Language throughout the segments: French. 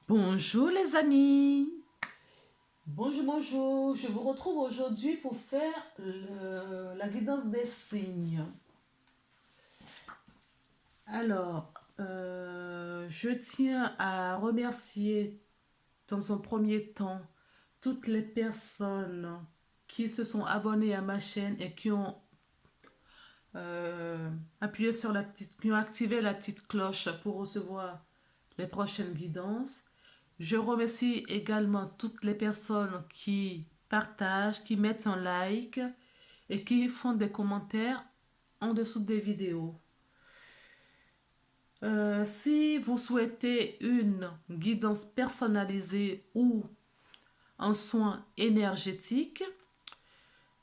Bonjour les amis. Bonjour, bonjour. Je vous retrouve aujourd'hui pour faire la guidance des signes. Alors, je tiens à remercier dans un premier temps toutes les personnes qui se sont abonnées à ma chaîne et qui ont appuyé sur qui ont activé la petite cloche pour recevoir les prochaines guidances. Je remercie également toutes les personnes qui partagent, qui mettent un like et qui font des commentaires en dessous des vidéos. Si vous souhaitez une guidance personnalisée ou un soin énergétique,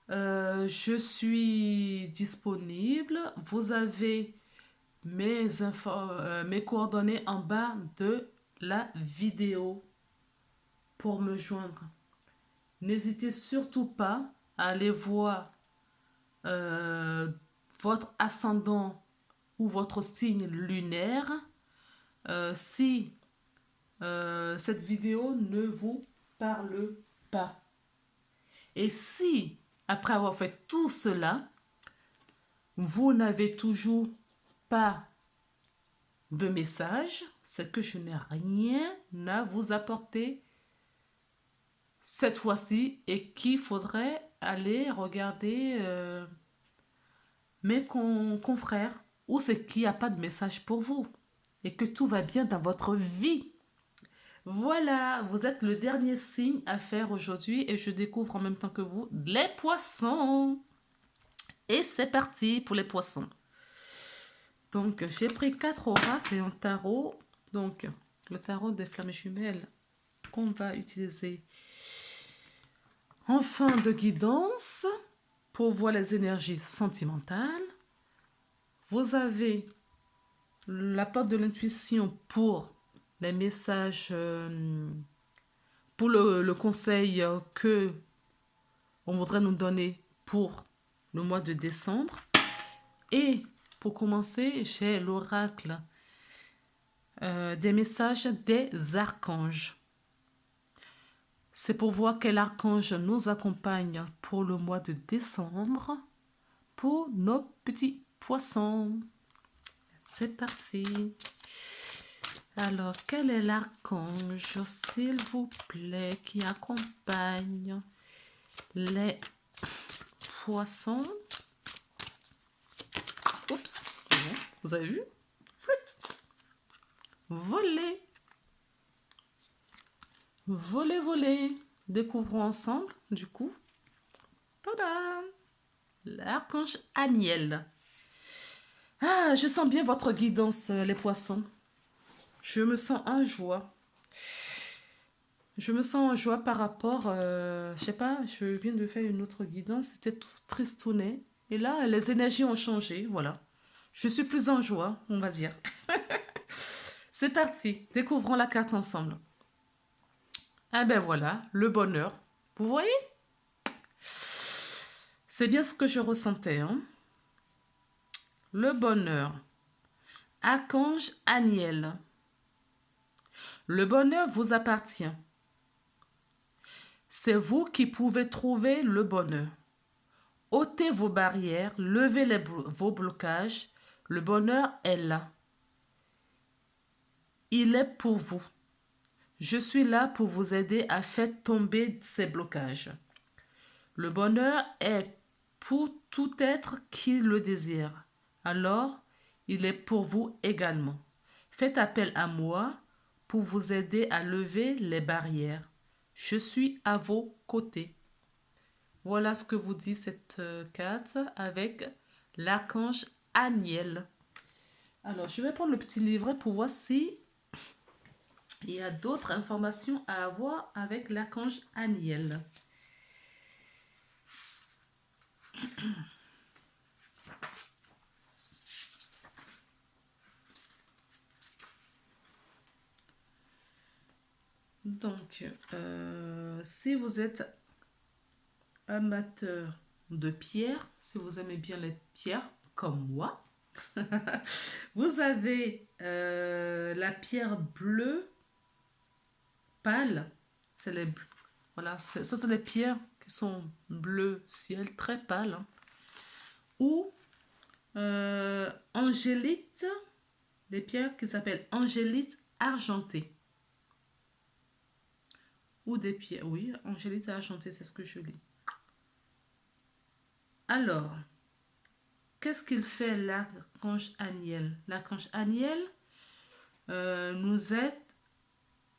je suis disponible. Vous avez mes coordonnées en bas de la vidéo pour me joindre. N'hésitez surtout pas à aller voir euh, votre ascendant ou votre signe lunaire si cette vidéo ne vous parle pas. Et si, après avoir fait tout cela, vous n'avez toujours pas de message, c'est que je n'ai rien à vous apporter cette fois-ci et qu'il faudrait aller regarder mes confrères ou c'est qu'il n'y a pas de message pour vous et que tout va bien dans votre vie. Voilà, vous êtes le dernier signe à faire aujourd'hui et je découvre en même temps que vous les poissons. Et c'est parti pour les poissons. Donc, j'ai pris 4 oracles et un tarot. Donc, le tarot des flammes jumelles qu'on va utiliser en fin de guidance pour voir les énergies sentimentales. Vous avez la porte de l'intuition pour les messages, pour le conseil que on voudrait nous donner pour le mois de décembre. Et pour commencer, j'ai l'oracle des messages des archanges. C'est pour voir quel archange nous accompagne pour le mois de décembre pour nos petits poissons. C'est parti. Alors, quel est l'archange, s'il vous plaît, qui accompagne les poissons? Oups, vous avez vu? Flûte. Voler. Voler, voler. Découvrons ensemble, du coup. Tada! L'archange Aniel. Ah, je sens bien votre guidance, les poissons. Je me sens en joie. Je me sens en joie par rapport, je sais pas, je viens de faire une autre guidance, c'était tout tristounet. Et là, les énergies ont changé, voilà. Je suis plus en joie, on va dire. C'est parti, découvrons la carte ensemble. Ah ben voilà, le bonheur. Vous voyez? C'est bien ce que je ressentais, hein. Le bonheur. Archange Aniel. Le bonheur vous appartient. C'est vous qui pouvez trouver le bonheur. Ôtez vos barrières, levez vos blocages. Le bonheur est là. Il est pour vous. Je suis là pour vous aider à faire tomber ces blocages. Le bonheur est pour tout être qui le désire. Alors, il est pour vous également. Faites appel à moi pour vous aider à lever les barrières. Je suis à vos côtés. Voilà ce que vous dit cette carte avec l'archange Aniel. Alors, je vais prendre le petit livret pour voir si il y a d'autres informations à avoir avec l'archange Aniel. Donc, si vous êtes amateur de pierres, si vous aimez bien les pierres, comme moi, vous avez la pierre bleue pâles. C'est les, voilà, ce sont les pierres qui sont bleu ciel, très pâles. Hein. Ou angélite, des pierres qui s'appellent angélite argentée. Ou des pierres, oui, angélite argentée, c'est ce que je lis. Alors, qu'est-ce qu'il fait l'archange Aniel? L'archange Aniel nous aide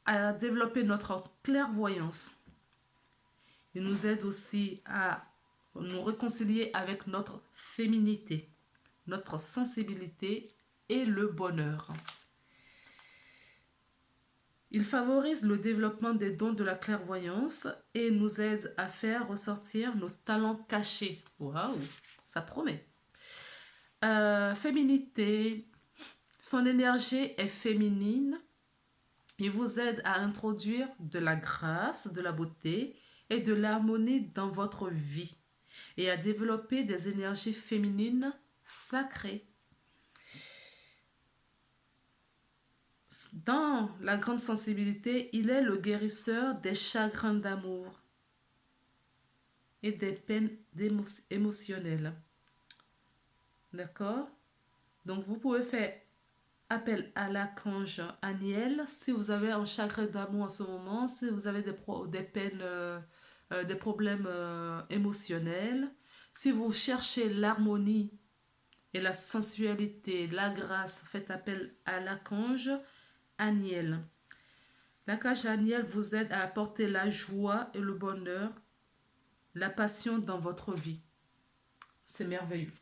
à développer notre clairvoyance. Il nous aide aussi à nous réconcilier avec notre féminité, notre sensibilité et le bonheur. Il favorise le développement des dons de la clairvoyance et nous aide à faire ressortir nos talents cachés. Waouh, ça promet. Féminité, son énergie est féminine. Il vous aide à introduire de la grâce, de la beauté et de l'harmonie dans votre vie et à développer des énergies féminines sacrées. Dans la grande sensibilité, il est le guérisseur des chagrins d'amour et des peines émotionnelles. D'accord? Donc, vous pouvez faire appel à l'archange Aniel si vous avez un chagrin d'amour en ce moment, si vous avez des peines, des problèmes émotionnels, si vous cherchez l'harmonie et la sensualité, la grâce, faites appel à l'archange Aniel. L'archange Aniel vous aide à apporter la joie et le bonheur, la passion dans votre vie. C'est merveilleux.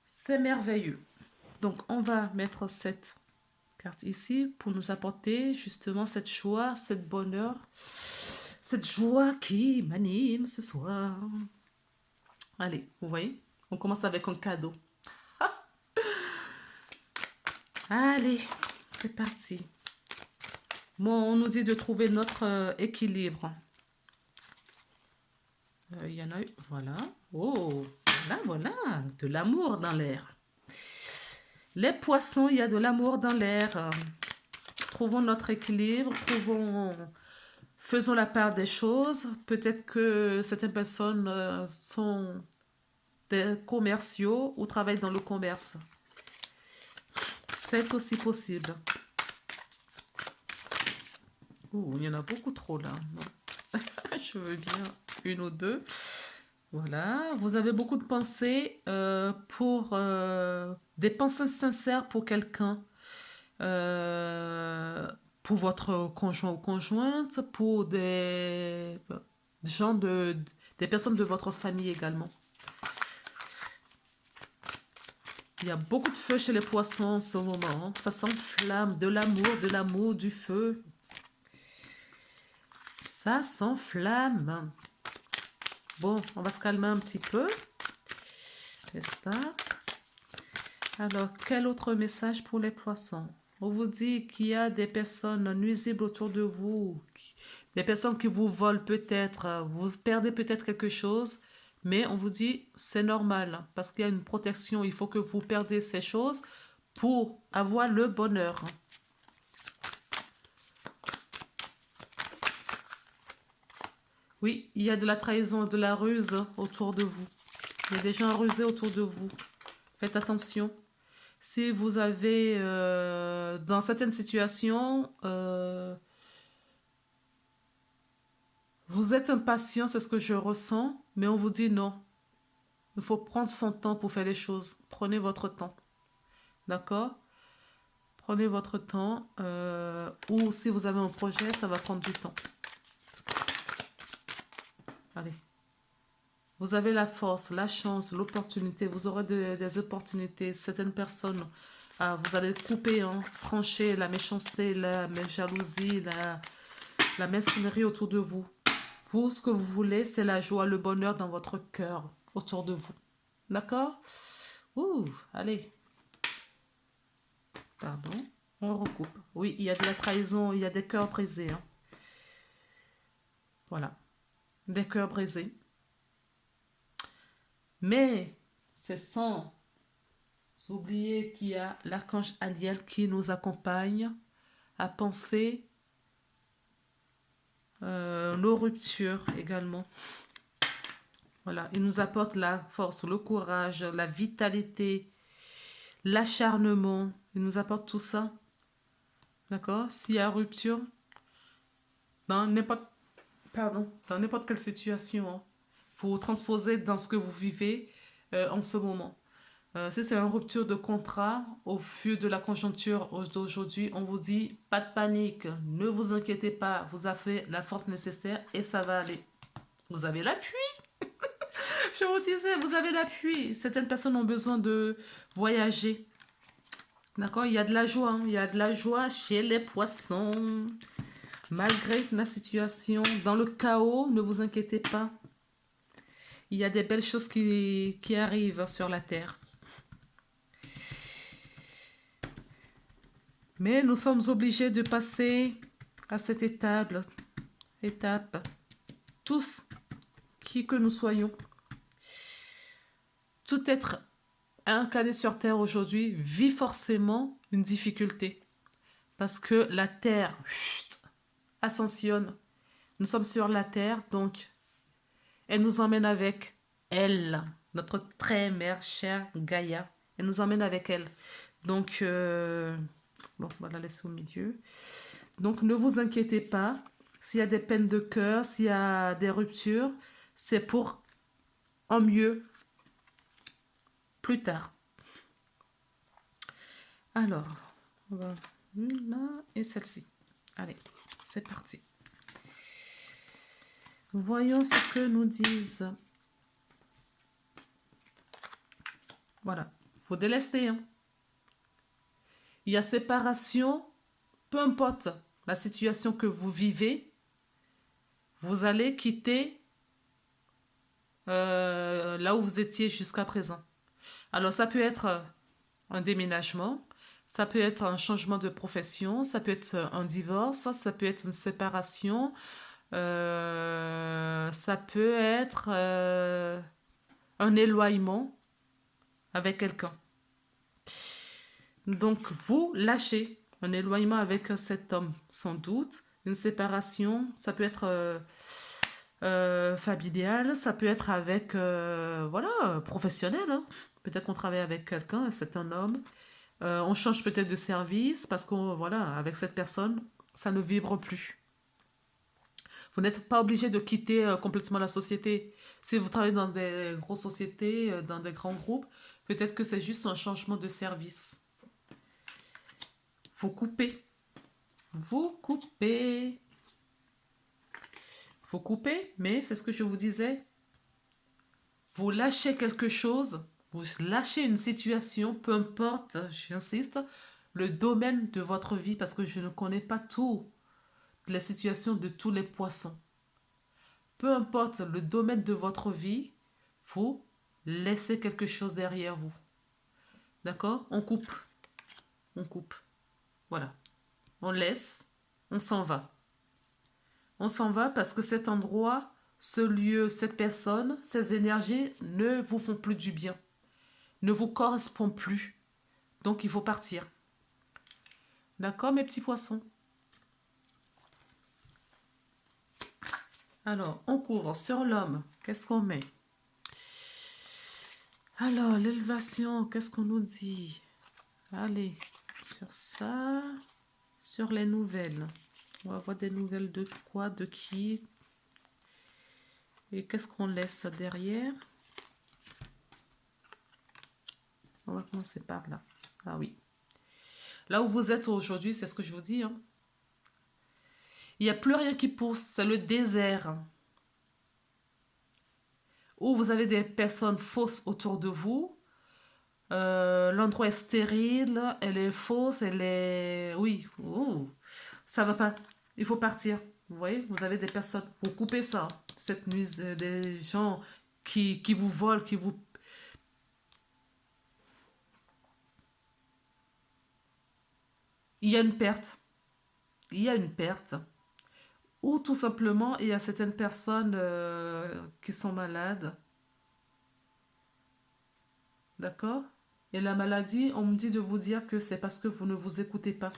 C'est merveilleux. Donc, on va mettre cette carte ici pour nous apporter justement cette joie, cette bonheur, cette joie qui m'anime ce soir. Allez, vous voyez, on commence avec un cadeau. Allez, c'est parti. Bon, on nous dit de trouver notre équilibre. Il y en a eu, voilà. Oh, voilà, de l'amour dans l'air. Les poissons, il y a de l'amour dans l'air. Trouvons notre équilibre, faisons la part des choses. Peut-être que certaines personnes sont des commerciaux ou travaillent dans le commerce. C'est aussi possible. Ouh, il y en a beaucoup trop là. Je veux bien une ou deux. Voilà, vous avez beaucoup de pensées pour des pensées sincères pour quelqu'un, pour votre conjoint ou conjointe, pour des gens des personnes de votre famille également. Il y a beaucoup de feu chez les poissons en ce moment. Ça s'enflamme, de l'amour, du feu. Ça s'enflamme. Bon, on va se calmer un petit peu. N'est-ce pas? Alors, quel autre message pour les poissons? On vous dit qu'il y a des personnes nuisibles autour de vous, des personnes qui vous volent peut-être, vous perdez peut-être quelque chose, mais on vous dit c'est normal parce qu'il y a une protection. Il faut que vous perdez ces choses pour avoir le bonheur. Oui, il y a de la trahison, de la ruse autour de vous. Il y a des gens rusés autour de vous. Faites attention. Si vous avez, dans certaines situations, vous êtes impatient, c'est ce que je ressens, mais on vous dit non. Il faut prendre son temps pour faire les choses. Prenez votre temps. D'accord? Prenez votre temps. Ou si vous avez un projet, ça va prendre du temps. Allez. Vous avez la force, la chance, l'opportunité. Vous aurez des opportunités. Certaines personnes, vous allez couper, trancher la méchanceté, la jalousie, la mesquinerie autour de vous. Vous, ce que vous voulez, c'est la joie, le bonheur dans votre cœur, autour de vous. D'accord? Ouh, allez. Pardon. On recoupe. Oui, il y a de la trahison, il y a des cœurs brisés. Voilà. Des cœurs brisés. Mais c'est sans oublier qu'il y a l'archange Aniel qui nous accompagne à penser nos ruptures également. Voilà, il nous apporte la force, le courage, la vitalité, l'acharnement. Il nous apporte tout ça. D'accord? S'il y a rupture, dans n'importe dans n'importe quelle situation, hein, vous transposez dans ce que vous vivez en ce moment. Si c'est une rupture de contrat, au vu de la conjoncture d'aujourd'hui, on vous dit pas de panique, ne vous inquiétez pas, vous avez la force nécessaire et ça va aller. Vous avez l'appui. Je vous disais, vous avez l'appui. Certaines personnes ont besoin de voyager. D'accord? Il y a de la joie. Hein. Il y a de la joie chez les poissons. Malgré la situation, dans le chaos, ne vous inquiétez pas. Il y a des belles choses qui arrivent sur la terre. Mais nous sommes obligés de passer à cette étape. Tous, qui que nous soyons. Tout être incarné sur Terre aujourd'hui vit forcément une difficulté. Parce que la Terre ascensionne. Nous sommes sur la Terre, donc elle nous emmène avec elle. Notre très mère chère Gaïa. Elle nous emmène avec elle. Donc, bon, on va la laisser au milieu. Donc, ne vous inquiétez pas. S'il y a des peines de cœur, s'il y a des ruptures, c'est pour en mieux plus tard. Alors, on va une là et celle-ci. Allez, c'est parti. Voyons ce que nous disent. Voilà, faut délester. Hein. Il y a séparation, peu importe la situation que vous vivez, vous allez quitter là où vous étiez jusqu'à présent. Alors, ça peut être un déménagement, ça peut être un changement de profession, ça peut être un divorce, ça peut être une séparation, ça peut être un éloignement avec quelqu'un. Donc, vous lâchez un éloignement avec cet homme, sans doute. Une séparation, ça peut être familiale, ça peut être avec, voilà, professionnel. Hein. Peut-être qu'on travaille avec quelqu'un, c'est un homme. On change peut-être de service parce que, voilà, avec cette personne, ça ne vibre plus. Vous n'êtes pas obligé de quitter complètement la société. Si vous travaillez dans des grosses sociétés, dans des grands groupes, peut-être que c'est juste un changement de service. Vous coupez. Vous coupez. Vous coupez, mais c'est ce que je vous disais. Vous lâchez quelque chose, vous lâchez une situation, peu importe, j'insiste, le domaine de votre vie, parce que je ne connais pas toutes les situations de tous les poissons. Peu importe le domaine de votre vie, vous laissez quelque chose derrière vous. D'accord? On coupe. On coupe. Voilà. On laisse. On s'en va. On s'en va parce que cet endroit, ce lieu, cette personne, ces énergies ne vous font plus du bien. Ne vous correspondent plus. Donc il faut partir. D'accord, mes petits poissons? Alors, on court sur l'homme. Qu'est-ce qu'on met? Alors, l'élévation, qu'est-ce qu'on nous dit? Allez, sur ça, sur les nouvelles. On va voir des nouvelles de quoi, de qui? Et qu'est-ce qu'on laisse derrière? On va commencer par là. Ah oui. Là où vous êtes aujourd'hui, c'est ce que je vous dis. Hein. Il n'y a plus rien qui pousse, c'est le désert. Où vous avez des personnes fausses autour de vous. L'endroit est stérile, elle est fausse, elle est... Oui, ça va pas. Il faut partir. Vous voyez, vous avez des personnes. Vous coupez ça. Cette nuit, des gens qui vous volent, qui vous... Il y a une perte. Il y a une perte. Ou tout simplement, il y a certaines personnes qui sont malades. D'accord? Et la maladie, on me dit de vous dire que c'est parce que vous ne vous écoutez pas.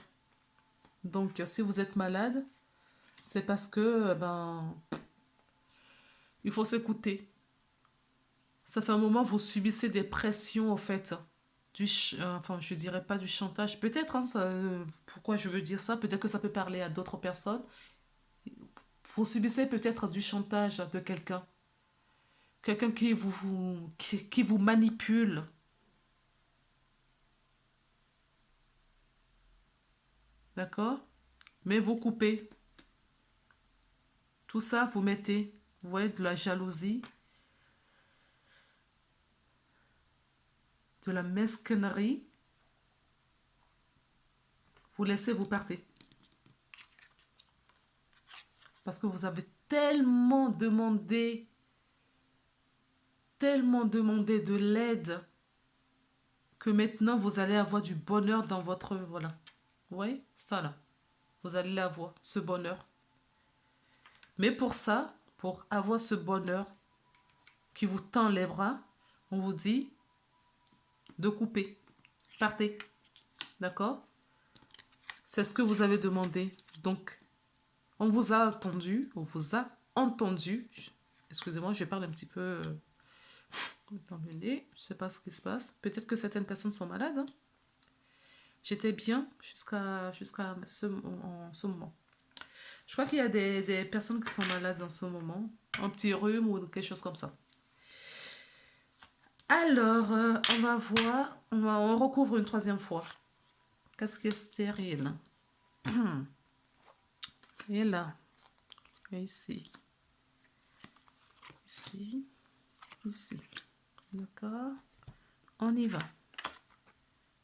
Donc, si vous êtes malade, c'est parce que, ben, il faut s'écouter. Ça fait un moment, vous subissez des pressions, en fait. Enfin, je dirais pas du chantage. Peut-être, hein, pourquoi je veux dire ça? Peut-être que ça peut parler à d'autres personnes. Vous subissez peut-être du chantage de quelqu'un. Quelqu'un qui vous manipule. D'accord? Mais vous coupez. Tout ça, vous mettez, vous voyez, de la jalousie, de la mesquinerie. Vous laissez, vous partez. Parce que vous avez tellement demandé de l'aide que maintenant vous allez avoir du bonheur dans votre... Voilà. Vous voyez? Ça là. Vous allez l'avoir, ce bonheur. Mais pour ça, pour avoir ce bonheur qui vous tend les bras, on vous dit de couper. Partez. D'accord? C'est ce que vous avez demandé. Donc, on vous a attendu, on vous a entendu. Excusez-moi, je parle un petit peu dans le nez. Je ne sais pas ce qui se passe. Peut-être que certaines personnes sont malades, hein. J'étais bien jusqu'à ce moment. Je crois qu'il y a des personnes qui sont malades en ce moment. Un petit rhume ou quelque chose comme ça. Alors, on va voir. On recouvre une troisième fois. Qu'est-ce qui est stérile? Et là. Et ici. Ici. Ici. D'accord. On y va.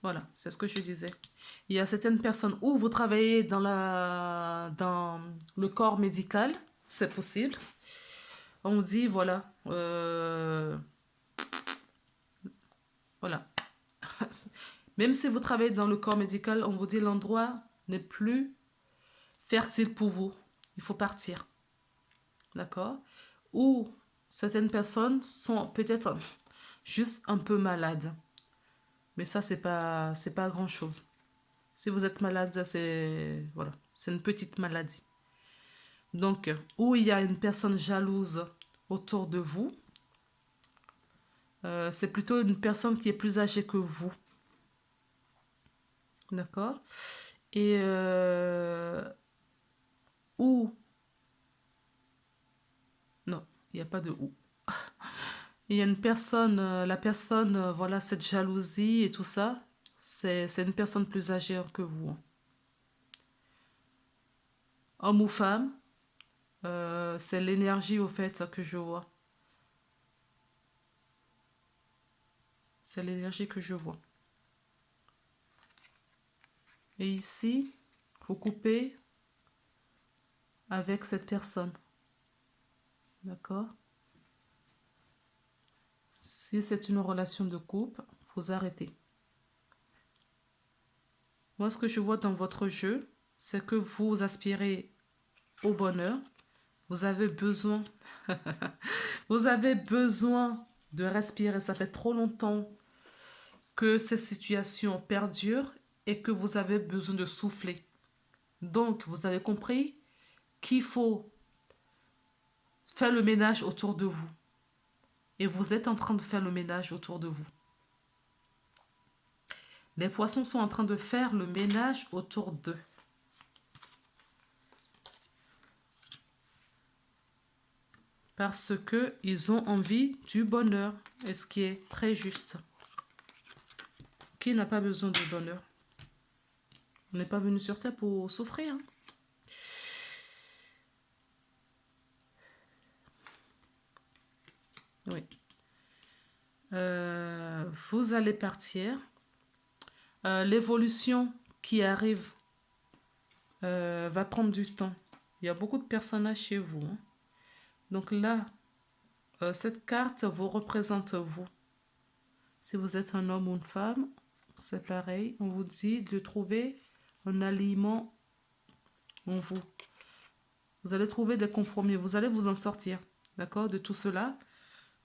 Voilà, c'est ce que je disais. Il y a certaines personnes où vous travaillez dans le corps médical, c'est possible. On vous dit, voilà, voilà. Même si vous travaillez dans le corps médical, on vous dit l'endroit n'est plus fertile pour vous. Il faut partir. D'accord? Ou certaines personnes sont peut-être juste un peu malades. Mais ça, c'est pas grand-chose. Si vous êtes malade, c'est voilà, c'est une petite maladie. Donc, où il y a une personne jalouse autour de vous, c'est plutôt une personne qui est plus âgée que vous. D'accord? Et où... Non, il n'y a pas de où. Il y a une personne, la personne, voilà, cette jalousie et tout ça, c'est une personne plus âgée que vous. Homme ou femme, c'est l'énergie au fait que je vois. C'est l'énergie que je vois. Et ici, vous coupez avec cette personne. D'accord? Si c'est une relation de couple, vous arrêtez. Moi, ce que je vois dans votre jeu, c'est que vous aspirez au bonheur. Vous avez besoin, vous avez besoin de respirer. Ça fait trop longtemps que ces situations perdurent et que vous avez besoin de souffler. Donc, vous avez compris qu'il faut faire le ménage autour de vous. Et vous êtes en train de faire le ménage autour de vous. Les poissons sont en train de faire le ménage autour d'eux. Parce qu'ils ont envie du bonheur. Et ce qui est très juste. Qui n'a pas besoin de bonheur? On n'est pas venu sur Terre pour souffrir, hein. Oui. Vous allez partir. L'évolution qui arrive va prendre du temps. Il y a beaucoup de personnages chez vous, hein. Donc là, cette carte vous représente vous. Si vous êtes un homme ou une femme, c'est pareil. On vous dit de trouver un aliment en vous. Vous allez trouver des compromis. Vous allez vous en sortir. D'accord? De tout cela,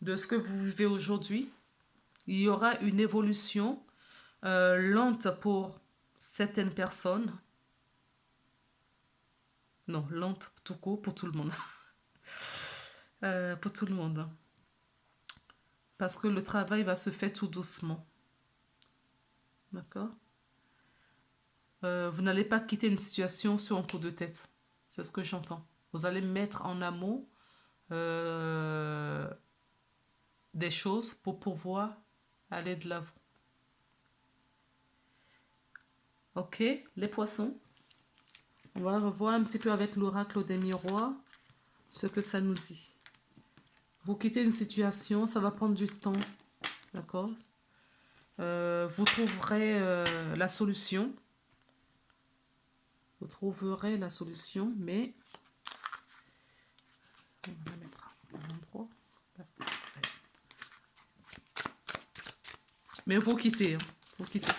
de ce que vous vivez aujourd'hui. Il y aura une évolution lente pour certaines personnes. Non, lente tout court pour tout le monde. Pour tout le monde. Parce que le travail va se faire tout doucement. D'accord? Vous n'allez pas quitter une situation sur un coup de tête. C'est ce que j'entends. Vous allez mettre en amont euh, des choses pour pouvoir aller de l'avant. Ok, les poissons. On va revoir un petit peu avec l'oracle des miroirs ce que ça nous dit. Vous quittez une situation, ça va prendre du temps. D'accord? Vous trouverez la solution. Vous trouverez la solution, mais on va la mettre à un endroit. Mais vous quittez, hein. Vous quittez.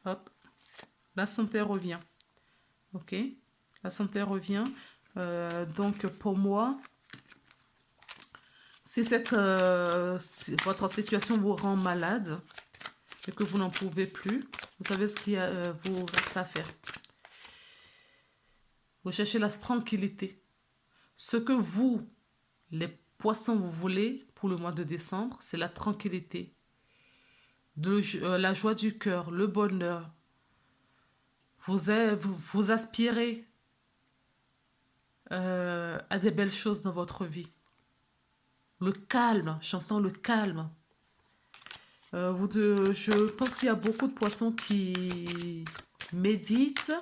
Hop. La santé revient. Ok? La santé revient. Donc pour moi, si si votre situation vous rend malade et que vous n'en pouvez plus, vous savez ce qu'il vous reste à faire. Vous cherchez la tranquillité. Ce que vous, les poissons, vous voulez pour le mois de décembre, c'est la tranquillité, la joie du cœur, le bonheur. Vous aspirez à des belles choses dans votre vie. Le calme, j'entends le calme. Je pense qu'il y a beaucoup de poissons qui méditent,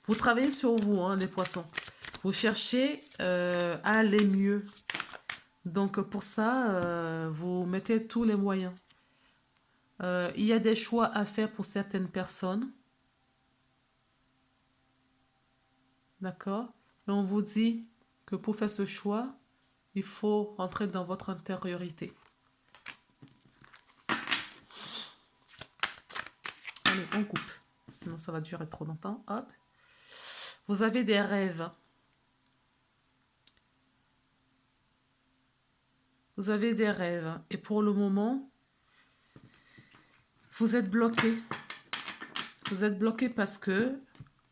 vous travaillez sur vous, hein, les poissons. Vous cherchez à aller mieux. Donc pour ça, vous mettez tous les moyens. Il y a des choix à faire pour certaines personnes. D'accord? Et on vous dit que pour faire ce choix, il faut rentrer dans votre intériorité. Allez, on coupe. Sinon, ça va durer trop longtemps. Hop. Vous avez des rêves. Vous avez des rêves. Et pour le moment, vous êtes bloqué. Vous êtes bloqué parce que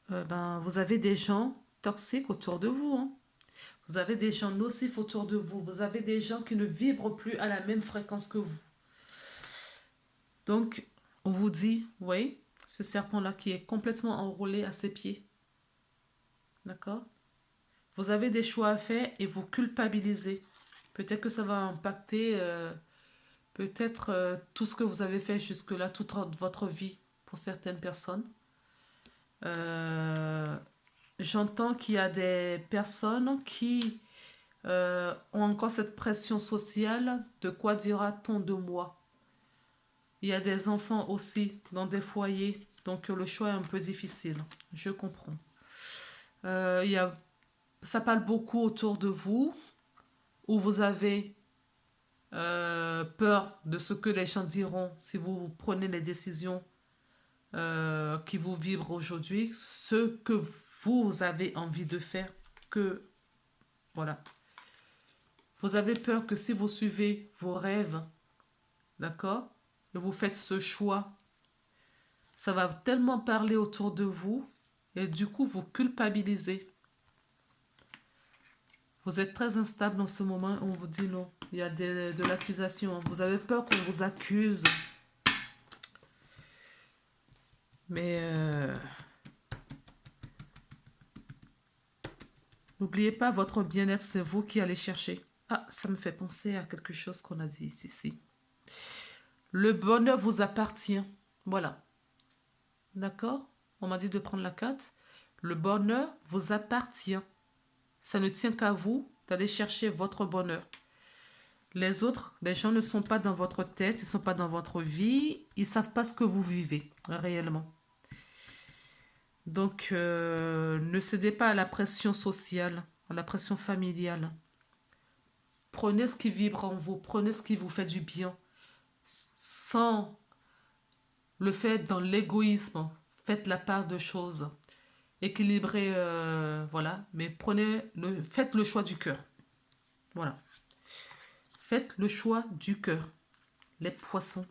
vous avez des gens toxiques autour de vous. Hein. Vous avez des gens nocifs autour de vous. Vous avez des gens qui ne vibrent plus à la même fréquence que vous. Donc, on vous dit, vous voyez, ce serpent-là qui est complètement enroulé à ses pieds. D'accord? Vous avez des choix à faire et vous culpabilisez. Peut-être que ça va impacter peut-être tout ce que vous avez fait jusque-là, toute votre vie pour certaines personnes. J'entends qu'il y a des personnes qui ont encore cette pression sociale de quoi dira-t-on de moi. Il y a des enfants aussi dans des foyers, donc le choix est un peu difficile. Je comprends. Ça parle beaucoup autour de vous, où vous avez peur de ce que les gens diront si vous prenez les décisions qui vous vibrent aujourd'hui, ce que vous avez envie de faire, voilà. Vous avez peur que si vous suivez vos rêves, d'accord, et vous faites ce choix, ça va tellement parler autour de vous et du coup vous culpabilisez. Vous êtes très instable dans ce moment où on vous dit non. Il y a de l'accusation. Vous avez peur qu'on vous accuse. Mais n'oubliez pas, votre bien-être, c'est vous qui allez chercher. Ah, ça me fait penser à quelque chose qu'on a dit ici. Le bonheur vous appartient. Voilà. D'accord? On m'a dit de prendre la carte. Le bonheur vous appartient. Ça ne tient qu'à vous d'aller chercher votre bonheur. Les autres, les gens ne sont pas dans votre tête, ils ne sont pas dans votre vie, ils ne savent pas ce que vous vivez réellement. Donc, ne cédez pas à la pression sociale, à la pression familiale. Prenez ce qui vibre en vous, prenez ce qui vous fait du bien, sans le faire dans l'égoïsme. Faites la part de choses. Équilibrez, voilà, mais faites le choix du cœur. Voilà. Faites le choix du cœur. Les poissons.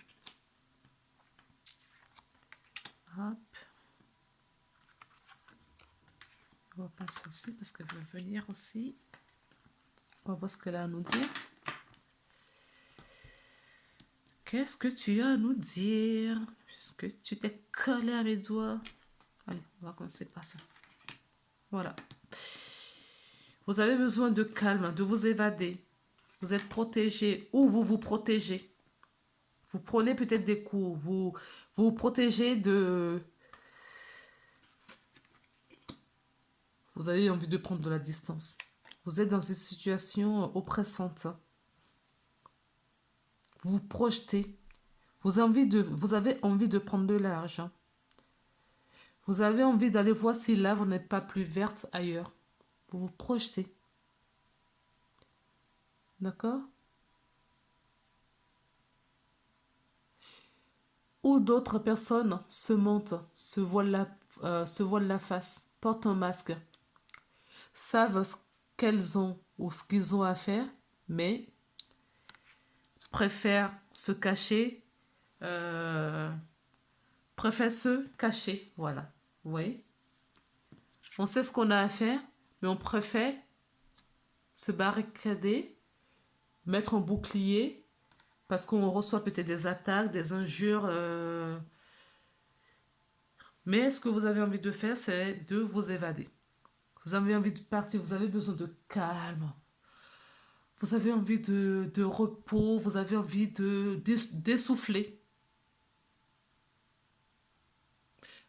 Hop. On va prendre celle-ci parce qu'elle veut venir aussi. On va voir ce qu'elle a à nous dire. Qu'est-ce que tu as à nous dire? Puisque tu t'es collé à mes doigts. Allez, on va commencer par ça. Voilà. Vous avez besoin de calme, de vous évader. Vous êtes protégé ou vous vous protégez. Vous prenez peut-être des coups. Vous protégez de... Vous avez envie de prendre de la distance. Vous êtes dans une situation oppressante. Vous vous projetez. Vous avez envie de prendre de large. Vous avez envie d'aller voir si l'arbre n'est pas plus verte ailleurs. Vous vous projetez. D'accord? Ou d'autres personnes se mentent, se voilent la face, portent un masque, savent ce qu'elles ont ou ce qu'ils ont à faire, mais préfèrent se cacher, euh, préfèrent se cacher, voilà. Vous voyez? On sait ce qu'on a à faire, mais on préfère se barricader, mettre un bouclier, parce qu'on reçoit peut-être des attaques, des injures. Mais ce que vous avez envie de faire, c'est de vous évader. Vous avez envie de partir, vous avez besoin de calme. Vous avez envie de repos, vous avez envie d'essouffler.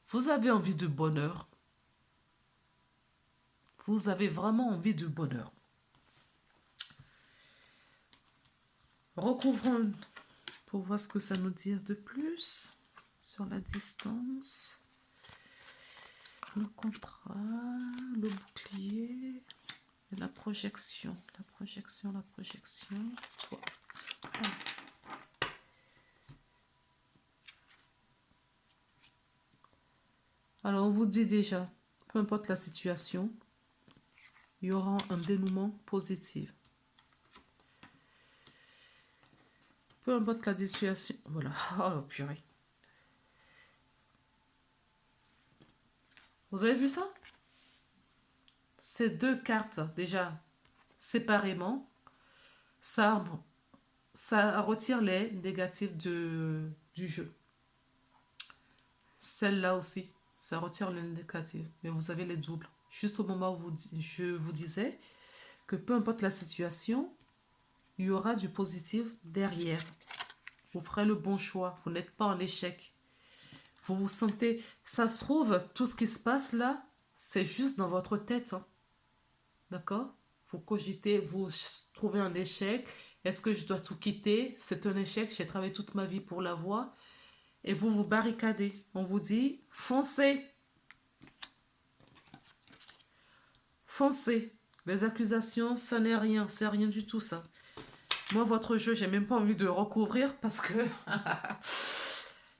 Vous avez envie de bonheur. Vous avez vraiment envie de bonheur. Recouvrons pour voir ce que ça nous dit de plus sur la distance. Le contrat, le bouclier, et la projection. La projection. Toi. Ah. Alors, on vous dit déjà, peu importe la situation, il y aura un dénouement positif. Peu importe la situation. Voilà. Oh, purée. Vous avez vu ça? Ces deux cartes, déjà, séparément, ça retire les négatifs du jeu. Celle-là aussi, ça retire les négatifs. Mais vous avez les doubles. Juste au moment où je vous disais que peu importe la situation, il y aura du positif derrière. Vous ferez le bon choix. Vous n'êtes pas en échec. Vous vous sentez... Ça se trouve, tout ce qui se passe là, c'est juste dans votre tête. Hein. D'accord? Vous cogitez, vous trouvez un échec. Est-ce que je dois tout quitter? C'est un échec. J'ai travaillé toute ma vie pour l'avoir. Et vous vous barricadez. On vous dit, foncez. Foncez. Les accusations, ça n'est rien. C'est rien du tout, ça. Moi, votre jeu, j'ai même pas envie de recouvrir parce que...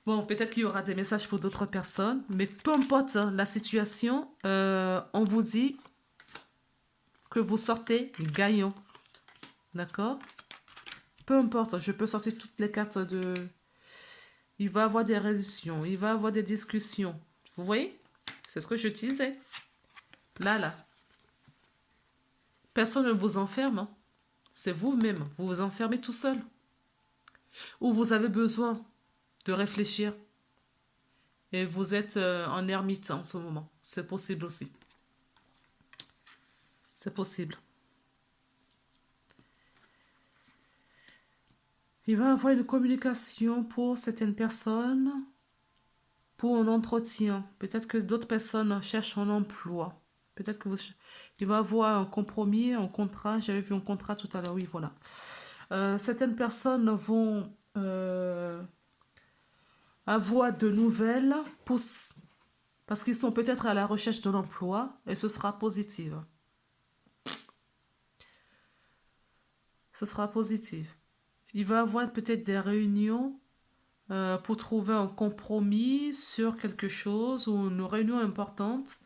Bon, peut-être qu'il y aura des messages pour d'autres personnes. Mais peu importe hein, la situation, on vous dit que vous sortez gagnant. D'accord? Peu importe, je peux sortir toutes les cartes de... Il va y avoir des résolutions, il va y avoir des discussions. Vous voyez? C'est ce que je disais. Là. Personne ne vous enferme. Hein. C'est vous-même. Vous vous enfermez tout seul. Ou vous avez besoin de réfléchir. Et vous êtes en ermite en ce moment. C'est possible aussi. C'est possible. Il va y avoir une communication pour certaines personnes, pour un entretien. Peut-être que d'autres personnes cherchent un emploi. Peut-être que il va y avoir un compromis, un contrat. J'avais vu un contrat tout à l'heure, oui, voilà. Certaines personnes vont avoir de nouvelles parce qu'ils sont peut-être à la recherche de l'emploi et ce sera positif. Ce sera positif. Il va y avoir peut-être des réunions pour trouver un compromis sur quelque chose ou une réunion importante.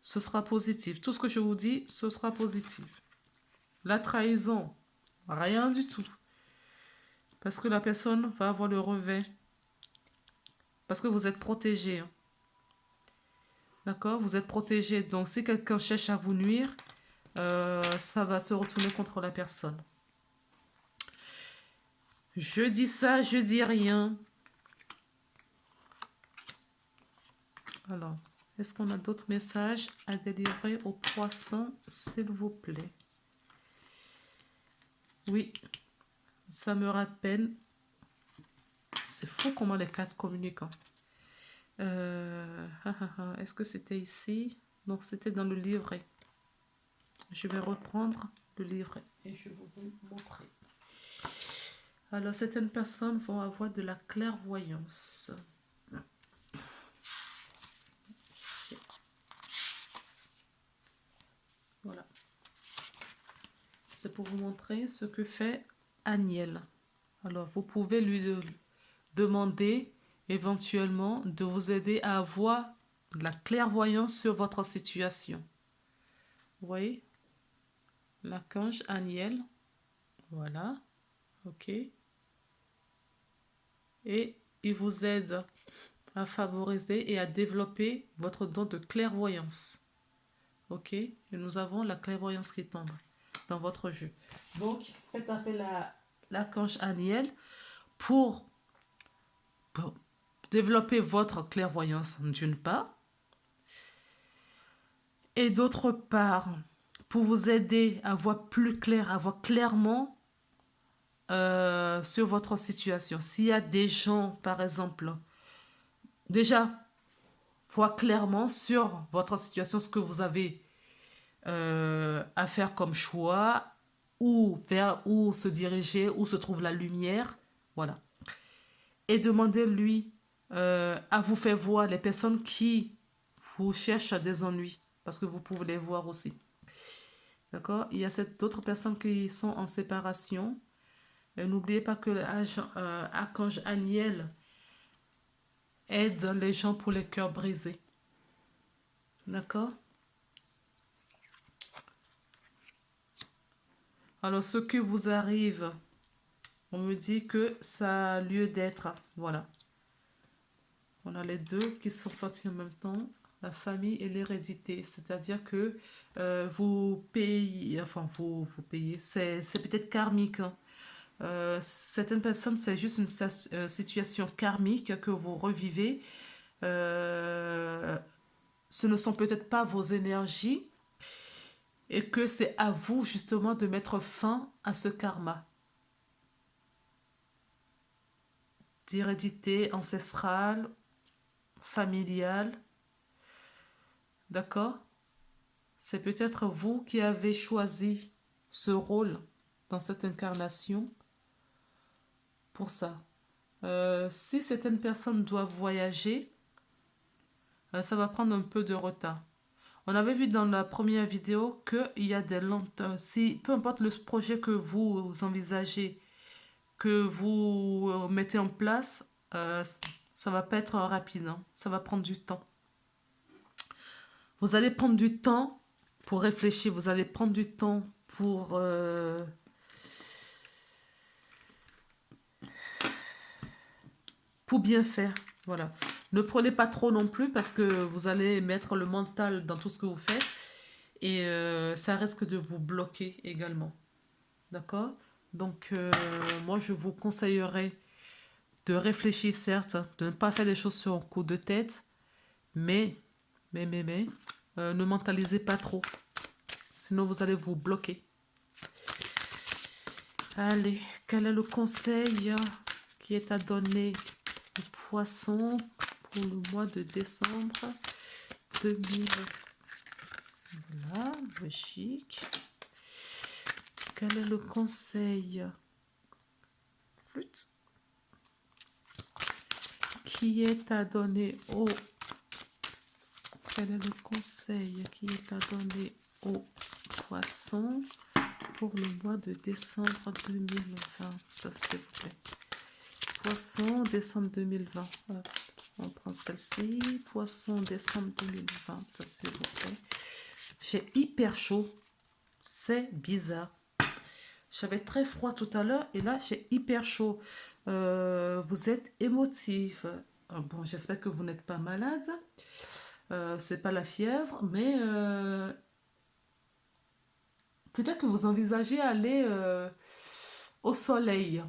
Ce sera positif. Tout ce que je vous dis, ce sera positif. La trahison, rien du tout. Parce que la personne va avoir le revers. Parce que vous êtes protégé. Hein. D'accord? Vous êtes protégé. Donc, si quelqu'un cherche à vous nuire, ça va se retourner contre la personne. Je dis ça, je dis rien. Alors, est-ce qu'on a d'autres messages à délivrer aux poissons, s'il vous plaît? Oui, ça me rappelle. C'est fou comment les cartes communiquent. Est-ce que c'était ici? Non, c'était dans le livret. Je vais reprendre le livret et je vais vous montrer. Alors, certaines personnes vont avoir de la clairvoyance. Voilà. C'est pour vous montrer ce que fait Aniel. Alors, vous pouvez lui demander éventuellement de vous aider à avoir de la clairvoyance sur votre situation. Vous voyez? L'archange Aniel. Voilà. OK. Et il vous aide à favoriser et à développer votre don de clairvoyance. OK? Et nous avons la clairvoyance qui tombe dans votre jeu. Donc, faites appel à l'archange Aniel pour développer votre clairvoyance d'une part, et d'autre part, pour vous aider à voir plus clair, à voir clairement sur votre situation. S'il y a des gens, par exemple, déjà, voir clairement sur votre situation ce que vous avez à faire comme choix, ou vers où se diriger, où se trouve la lumière, voilà. Et demandez-lui à vous faire voir les personnes qui vous cherchent des ennuis, parce que vous pouvez les voir aussi. D'accord? Il y a d'autres personnes qui sont en séparation. N'oubliez pas que l'archange Aniel aide les gens pour les cœurs brisés. D'accord? Alors, ce qui vous arrive, on me dit que ça a lieu d'être. Voilà. On a les deux qui sont sortis en même temps. La famille et l'hérédité. C'est-à-dire que vous payez, enfin, vous payez. C'est peut-être karmique. Hein. Certaines personnes, c'est juste une situation karmique que vous revivez. Ce ne sont peut-être pas vos énergies et que c'est à vous justement de mettre fin à ce karma d'hérédité ancestrale, familiale. D'accord? C'est peut-être vous qui avez choisi ce rôle dans cette incarnation pour ça. Si certaines personnes doivent voyager, ça va prendre un peu de retard. On avait vu dans la première vidéo qu'il y a des lenteurs. Si, peu importe le projet que vous envisagez, que vous mettez en place, ça va pas être rapide. Hein. Ça va prendre du temps. Vous allez prendre du temps pour réfléchir. Vous allez prendre du temps pour bien faire. Voilà. Ne prenez pas trop non plus parce que vous allez mettre le mental dans tout ce que vous faites et ça risque de vous bloquer également. D'accord? Donc, moi, je vous conseillerais de réfléchir, certes, de ne pas faire des choses sur un coup de tête, mais, ne mentalisez pas trop. Sinon, vous allez vous bloquer. Allez, quel est le conseil qui est à donner aux poissons pour le mois de décembre 2000? Voilà, logique. Quel est le conseil? Flûte. Qui est à donner au... Quel est le conseil qui est à donner aux poissons pour le mois de décembre 2020, s'il vous plaît? Poisson, décembre 2020. On prend celle-ci. Poisson, décembre 2020, s'il vous plaît. J'ai hyper chaud. C'est bizarre. J'avais très froid tout à l'heure et là, j'ai hyper chaud. Vous êtes émotif. Bon, j'espère que vous n'êtes pas malade. C'est pas la fièvre, mais peut-être que vous envisagez aller au soleil.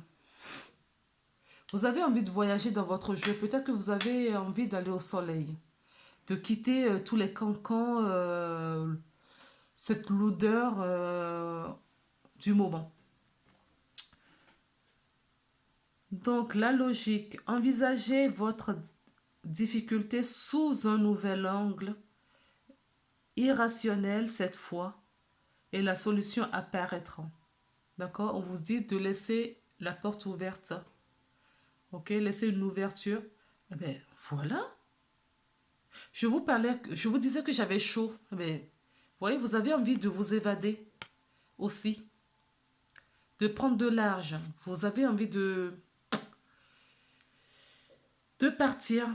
Vous avez envie de voyager dans votre jeu. Peut-être que vous avez envie d'aller au soleil. De quitter tous les cancans, cette lourdeur du moment. Donc, la logique, envisagez votre difficulté sous un nouvel angle, irrationnel cette fois, et la solution apparaîtra. D'accord? On vous dit de laisser la porte ouverte. Ok? Laissez une ouverture. Eh bien, voilà. Je vous disais que j'avais chaud. Eh bien, vous voyez, vous avez envie de vous évader aussi, de prendre de large. Vous avez envie de partir.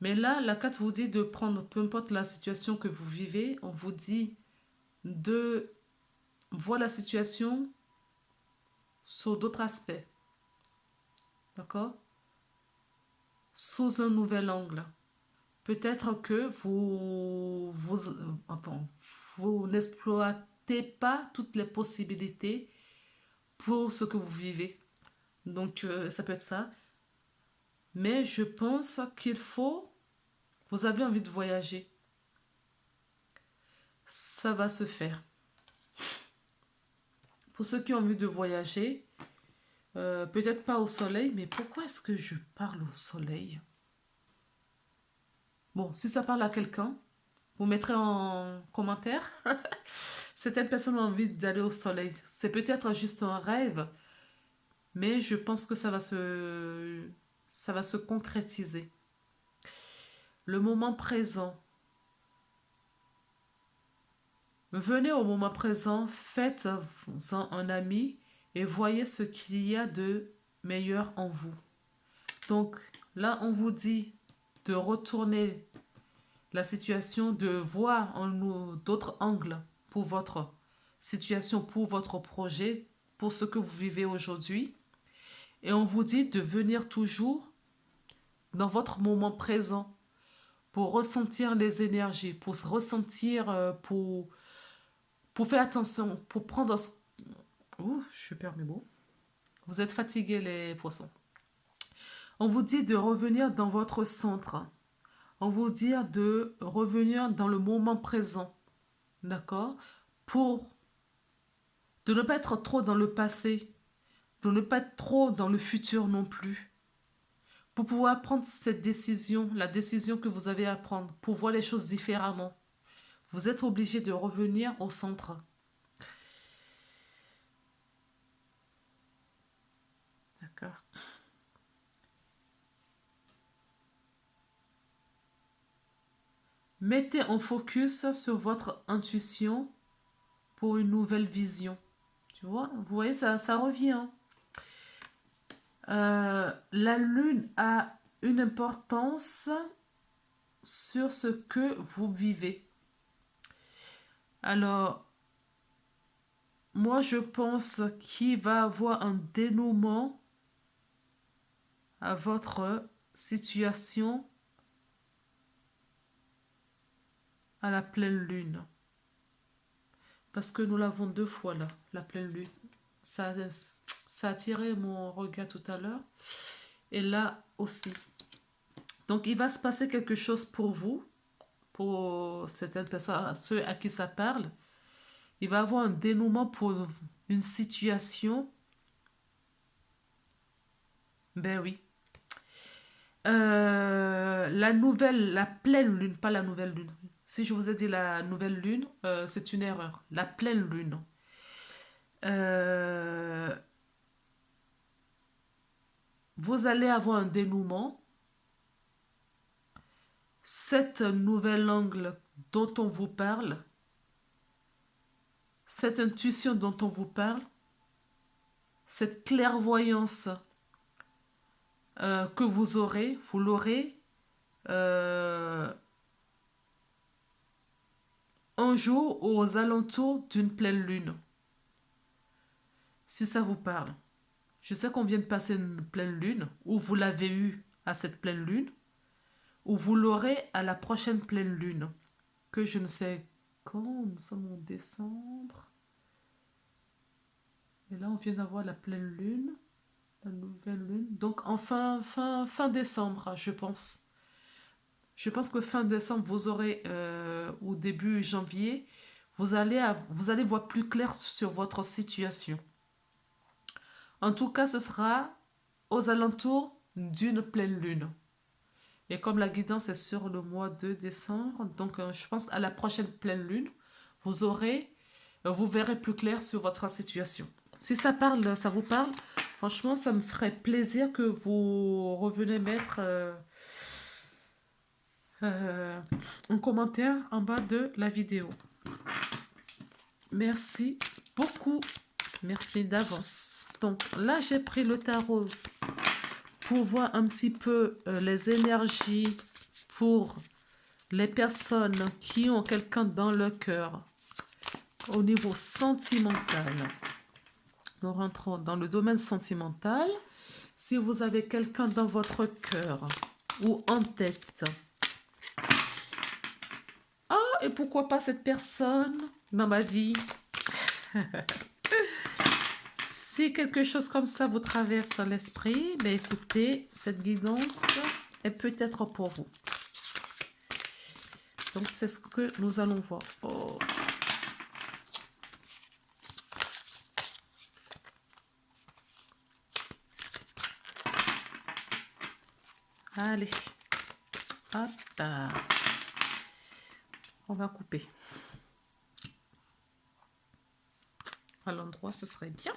Mais là, la carte vous dit de prendre, peu importe la situation que vous vivez, on vous dit de voir la situation sous d'autres aspects. D'accord? Sous un nouvel angle. Peut-être que vous n'exploitez pas toutes les possibilités pour ce que vous vivez. Donc, ça peut être ça. Mais je pense qu'il faut... Vous avez envie de voyager. Ça va se faire. Pour ceux qui ont envie de voyager, peut-être pas au soleil, mais pourquoi est-ce que je parle au soleil? Bon, si ça parle à quelqu'un, vous mettrez en commentaire. Certaines personnes ont envie d'aller au soleil. C'est peut-être juste un rêve, mais je pense que ça va se concrétiser. Le moment présent. Venez au moment présent, faites-en un ami et voyez ce qu'il y a de meilleur en vous. Donc là, on vous dit de retourner la situation, de voir en nous d'autres angles pour votre situation, pour votre projet, pour ce que vous vivez aujourd'hui. Et on vous dit de venir toujours dans votre moment présent pour ressentir les énergies, pour ressentir, pour faire attention, pour prendre... Ouh, je perds mes mots. Vous êtes fatigués les poissons. On vous dit de revenir dans votre centre. On vous dit de revenir dans le moment présent. D'accord? Pour de ne pas être trop dans le passé, de ne pas être trop dans le futur non plus. Pour pouvoir prendre cette décision, la décision que vous avez à prendre, pour voir les choses différemment. Vous êtes obligé de revenir au centre. D'accord? Mettez en focus sur votre intuition pour une nouvelle vision. Tu vois, vous voyez, ça revient. La lune a une importance sur ce que vous vivez. Alors, moi, je pense qu'il va avoir un dénouement à votre situation à la pleine lune. Parce que nous l'avons deux fois là, la pleine lune. Ça, ça a attiré mon regard tout à l'heure. Et là aussi. Donc, il va se passer quelque chose pour vous, pour certaines personnes, ceux à qui ça parle. Il va avoir un dénouement pour une situation. Ben oui. La pleine lune, pas la nouvelle lune. Si je vous ai dit la nouvelle lune, c'est une erreur. La pleine lune. Euh, vous allez avoir un dénouement. Cette nouvelle angle dont on vous parle, cette intuition dont on vous parle, cette clairvoyance que vous l'aurez euh, un jour aux alentours d'une pleine lune. Si ça vous parle. Je sais qu'on vient de passer une pleine lune, ou vous l'avez eu à cette pleine lune, ou vous l'aurez à la prochaine pleine lune, que je ne sais quand, nous sommes en décembre. Et là, on vient d'avoir la pleine lune, la nouvelle lune. Donc, en fin décembre, je pense. Je pense que fin décembre, vous aurez, ou début janvier, vous allez voir plus clair sur votre situation. En tout cas, ce sera aux alentours d'une pleine lune. Et comme la guidance est sur le mois de décembre, donc je pense qu'à la prochaine pleine lune, vous verrez plus clair sur votre situation. Si ça vous parle, franchement, ça me ferait plaisir que vous revenez mettre euh, un commentaire en bas de la vidéo. Merci beaucoup. Merci d'avance. Donc là, j'ai pris le tarot pour voir un petit peu les énergies pour les personnes qui ont quelqu'un dans le cœur au niveau sentimental. Nous rentrons dans le domaine sentimental. Si vous avez quelqu'un dans votre cœur ou en tête, et pourquoi pas cette personne dans ma vie? Si quelque chose comme ça vous traverse dans l'esprit, ben écoutez, cette guidance est peut-être pour vous. Donc c'est ce que nous allons voir. Oh. Allez, hop là. On va couper. À l'endroit, ce serait bien.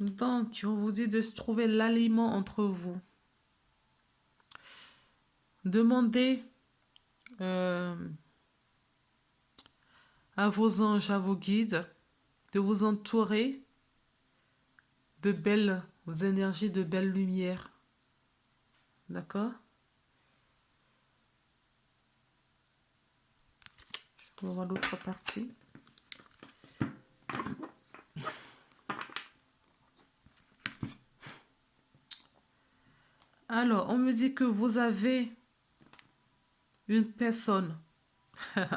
Donc, on vous dit de trouver l'aliment entre vous. Demandez à vos anges, à vos guides, de vous entourer de belles énergies, de belles lumières. D'accord? On va voir l'autre partie. Alors, on me dit que vous avez une personne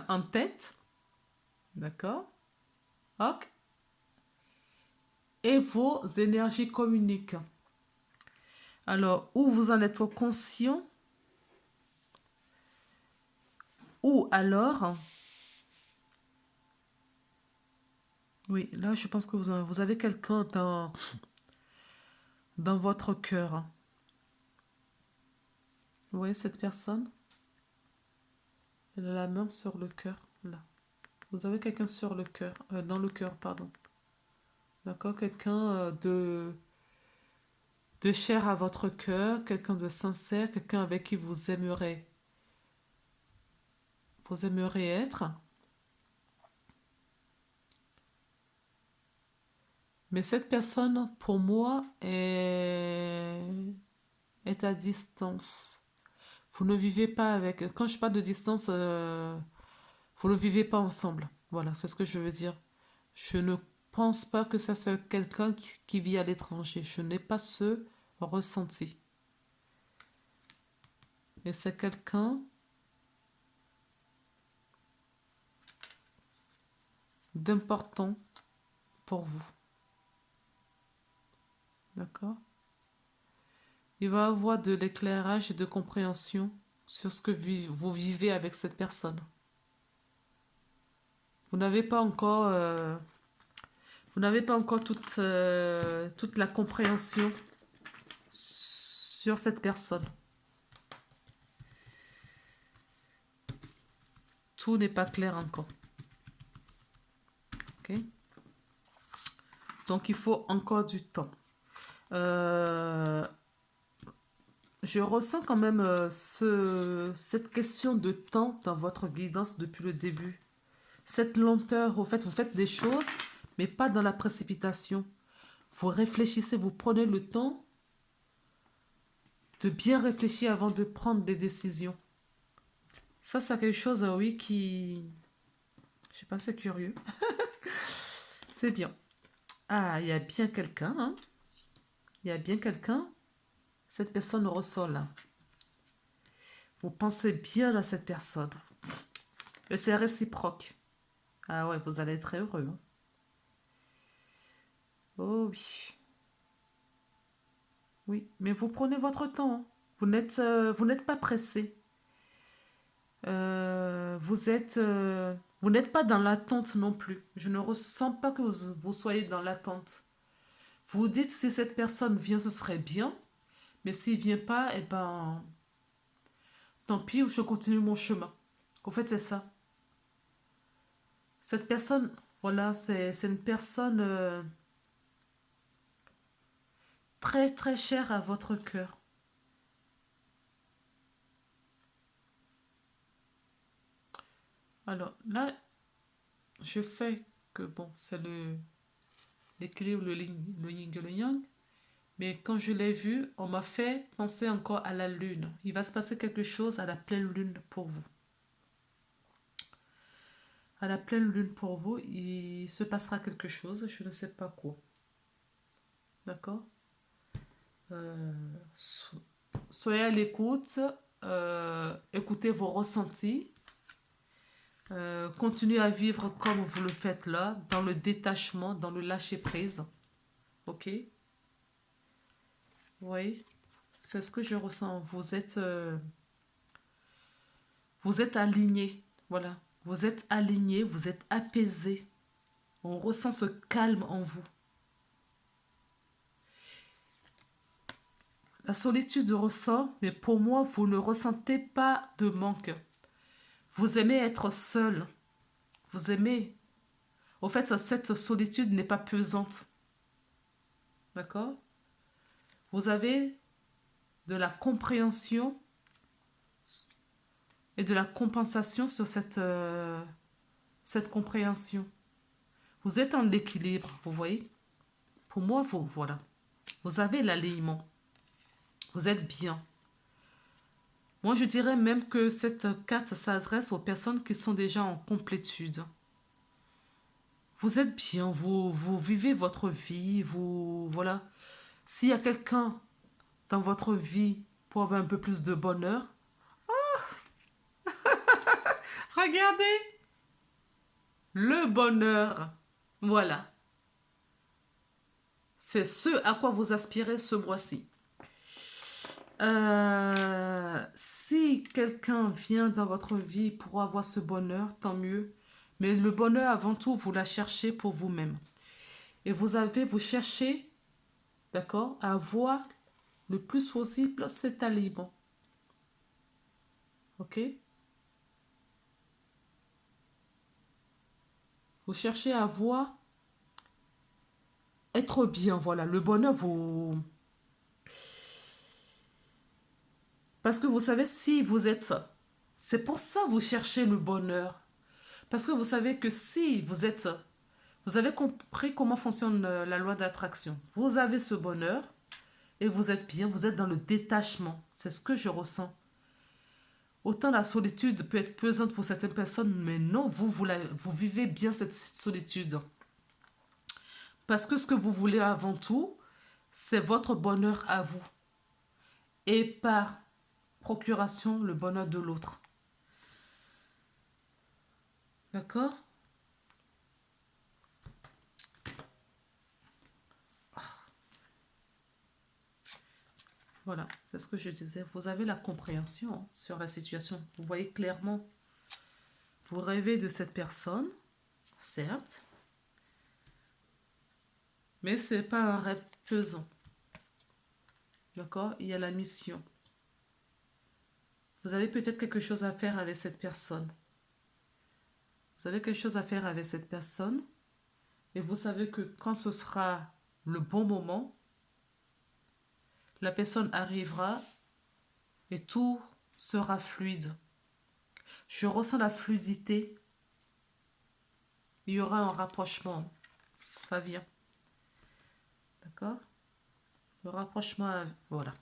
en tête. D'accord? Ok. Et vos énergies communiquent. Alors, ou vous en êtes conscient, ou alors, oui, là, je pense que vous avez quelqu'un dans votre cœur. Vous voyez cette personne? Elle a la main sur le cœur, là. Vous avez quelqu'un sur le cœur, dans le cœur, pardon. D'accord? Quelqu'un de cher à votre cœur, quelqu'un de sincère, quelqu'un avec qui vous aimeriez être. Mais cette personne, pour moi, est à distance. Vous ne vivez pas avec... Quand je parle de distance, vous ne vivez pas ensemble. Voilà, c'est ce que je veux dire. Je ne pense pas que ça soit quelqu'un qui vit à l'étranger. Je n'ai pas ce ressenti. Et c'est quelqu'un d'important pour vous. D'accord? Il va avoir de l'éclairage et de compréhension sur ce que vous vivez avec cette personne. Vous n'avez pas encore, toute la compréhension sur cette personne. Tout n'est pas clair encore. Ok? Donc il faut encore du temps. Je ressens quand même cette question de temps dans votre guidance depuis le début. Cette lenteur, au fait, vous faites des choses, mais pas dans la précipitation. Vous réfléchissez, vous prenez le temps de bien réfléchir avant de prendre des décisions. Ça, c'est quelque chose, oui, qui... Je sais pas, c'est curieux. C'est bien. Ah, il y a bien quelqu'un, hein. Il y a bien quelqu'un Cette personne ressort là. Vous pensez bien à cette personne. Et c'est réciproque. Ah ouais, vous allez être heureux. Hein. Oh oui. Oui, mais vous prenez votre temps. Hein. Vous n'êtes pas pressé. Vous n'êtes pas dans l'attente non plus. Je ne ressens pas que vous soyez dans l'attente. Vous vous dites si cette personne vient, ce serait bien. Mais s'il vient pas, eh ben, tant pis, je continue mon chemin. En fait, c'est ça. Cette personne, voilà, c'est une personne très très chère à votre cœur. Alors là, je sais que bon, c'est l'équilibre, le yin et le yang. Mais quand je l'ai vu, on m'a fait penser encore à la lune. Il va se passer quelque chose à la pleine lune pour vous. À la pleine lune pour vous, il se passera quelque chose, je ne sais pas quoi. D'accord. Euh, so- Soyez à l'écoute, écoutez vos ressentis, continuez à vivre comme vous le faites là, dans le détachement, dans le lâcher-prise. Ok. Oui, c'est ce que je ressens. Vous êtes aligné. Voilà. Vous êtes aligné, vous êtes apaisé. On ressent ce calme en vous. La solitude ressort, mais pour moi, vous ne ressentez pas de manque. Vous aimez être seul. Vous aimez. Au fait, cette solitude n'est pas pesante. D'accord. Vous avez de la compréhension et de la compensation sur cette compréhension. Vous êtes en équilibre, vous voyez. Pour moi, voilà. Vous avez l'alignement. Vous êtes bien. Moi, je dirais même que cette carte s'adresse aux personnes qui sont déjà en complétude. Vous êtes bien, vous vivez votre vie, vous... Voilà. S'il y a quelqu'un dans votre vie pour avoir un peu plus de bonheur, regardez le bonheur. Voilà. C'est ce à quoi vous aspirez ce mois-ci. Si quelqu'un vient dans votre vie pour avoir ce bonheur, tant mieux. Mais le bonheur, avant tout, vous la cherchez pour vous-même. Et vous cherchez, d'accord, à avoir le plus possible cet aliment. Ok. Vous cherchez à avoir, être bien, voilà. Le bonheur, vous... Parce que vous savez, si vous êtes... C'est pour ça que vous cherchez le bonheur. Parce que vous savez que si vous êtes... Vous avez compris comment fonctionne la loi d'attraction. Vous avez ce bonheur et vous êtes bien, vous êtes dans le détachement. C'est ce que je ressens. Autant la solitude peut être pesante pour certaines personnes, mais non, vous vivez bien cette solitude. Parce que ce que vous voulez avant tout, c'est votre bonheur à vous. Et par procuration, le bonheur de l'autre. D'accord. Voilà, c'est ce que je disais. Vous avez la compréhension sur la situation. Vous voyez clairement. Vous rêvez de cette personne, certes, mais ce n'est pas un rêve pesant. D'accord. Il y a la mission. Vous avez peut-être quelque chose à faire avec cette personne. Vous avez quelque chose à faire avec cette personne. Et vous savez que quand ce sera le bon moment, la personne arrivera et tout sera fluide. Je ressens la fluidité. Il y aura un rapprochement. Ça vient. D'accord. Le rapprochement, voilà.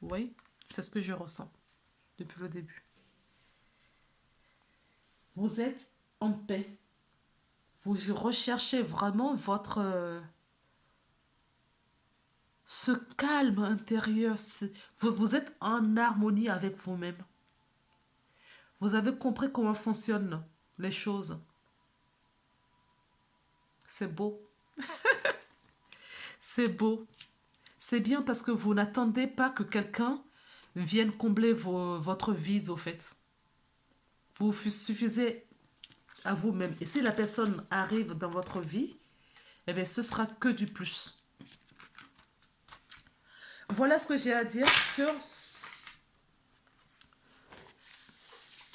Vous voyez. C'est ce que je ressens depuis le début. Vous êtes en paix. Vous recherchez vraiment votre ce calme intérieur, vous êtes en harmonie avec vous-même. Vous avez compris comment fonctionnent les choses. C'est beau. C'est beau. C'est bien parce que vous n'attendez pas que quelqu'un vienne combler votre vide, au fait. Vous suffisez à vous-même. Et si la personne arrive dans votre vie, eh bien, ce sera que du plus. Voilà ce que j'ai à dire sur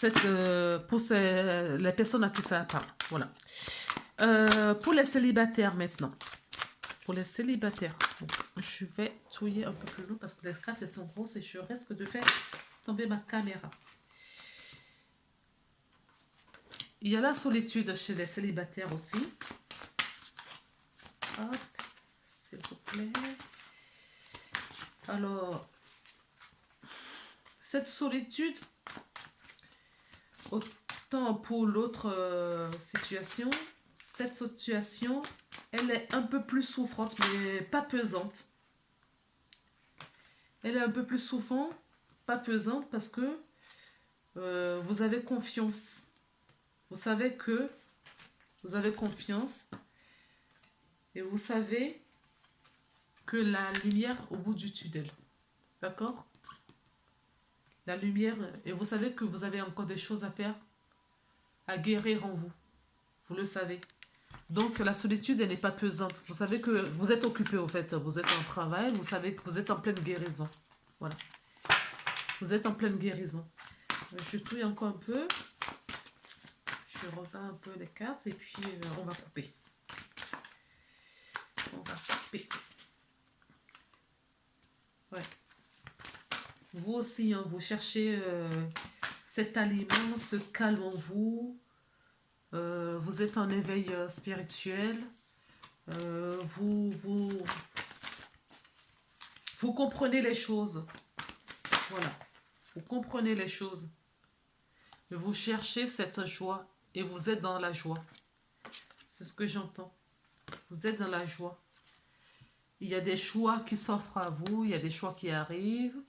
les personnes à qui ça parle. Voilà. Pour les célibataires maintenant. Pour les célibataires, bon, je vais touiller un peu plus loin parce que les cartes elles sont grosses et je risque de faire tomber ma caméra. Il y a la solitude chez les célibataires aussi. Hop, s'il vous plaît. Alors, cette solitude, autant pour l'autre situation, cette situation, elle est un peu plus souffrante, mais pas pesante. Elle est un peu plus souffrante, pas pesante, parce que vous avez confiance. Vous savez que vous avez confiance et vous savez que la lumière au bout du tunnel. D'accord? La lumière, et vous savez que vous avez encore des choses à faire, à guérir en vous. Vous le savez. Donc la solitude, elle n'est pas pesante. Vous savez que vous êtes occupé au fait. Vous êtes en travail, vous savez que vous êtes en pleine guérison. Voilà. Vous êtes en pleine guérison. Je touille encore un peu. Je revins un peu les cartes et puis on va couper. On va couper. Ouais. Vous aussi, hein, vous cherchez cet aliment, ce calme en vous. Vous êtes en éveil spirituel. Vous comprenez les choses. Voilà. Vous comprenez les choses. Vous cherchez cette joie et vous êtes dans la joie. C'est ce que j'entends. Vous êtes dans la joie. Il y a des choix qui s'offrent à vous, il y a des choix qui arrivent.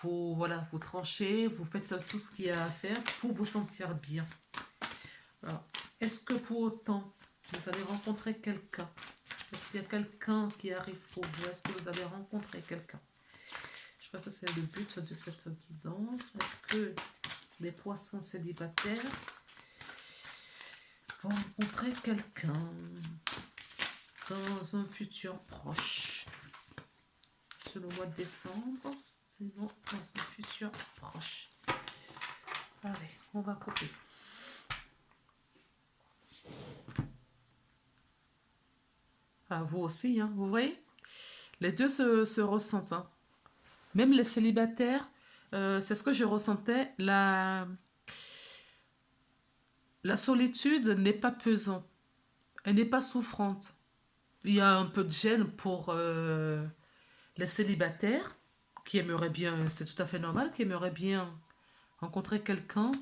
Voilà, vous tranchez, vous faites tout ce qu'il y a à faire pour vous sentir bien. Alors, est-ce que pour autant, vous allez rencontrer quelqu'un? Est-ce qu'il y a quelqu'un qui arrive pour vous? Est-ce que vous allez rencontrer quelqu'un? Je crois que c'est le but de cette guidance. Est-ce que les poissons célibataires vont rencontrer quelqu'un dans un futur proche? Sur le mois de décembre, sinon dans un futur proche. Allez, on va couper. Ah, vous aussi, hein, vous voyez? Les deux se ressentent. Hein. Même les célibataires, c'est ce que je ressentais. La solitude n'est pas pesante. Elle n'est pas souffrante. Il y a un peu de gêne pour les célibataires qui aimeraient bien, c'est tout à fait normal, qui aimeraient bien rencontrer quelqu'un.